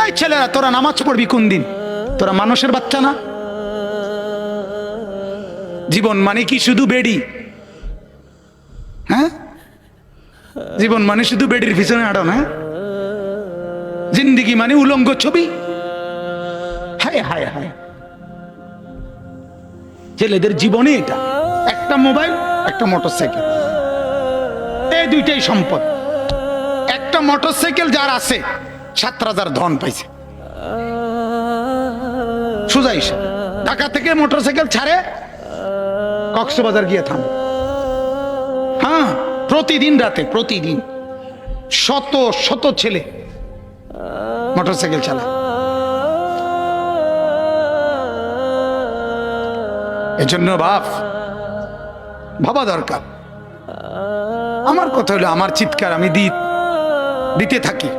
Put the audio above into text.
এই ছেলেরা তোরা নামাজ পড়বি কোন দিন? তোরা মানুষের বাচ্চা না? জীবন মানে কি শুধু বেডি? হ্যাঁ, জীবন মানে শুধু বেডির পিছনে আড়ো না? জিন্দিগি মানে উলঙ্গ ছবি? হায় হায় হায়, ছেলেদের জীবনে এটা একটা মোবাইল, একটা মোটরসাইকেল, এই দুইটাই সম্পদ। একটা মোটরসাইকেল যার আছে 7,000 ধন পাইছে। সোজা হিসাব, ঢাকা থেকে মোটরসাইকেল ছাড়ে কক্সবাজার গিয়ে থামে। হ্যাঁ, প্রতিদিন রাতে, প্রতিদিন শত শত ছেলে মোটরসাইকেল চালায়। এজন্য ভাবা দরকার। আমার কথা হলো, আমার চিৎকার আমি দিতে থাকি।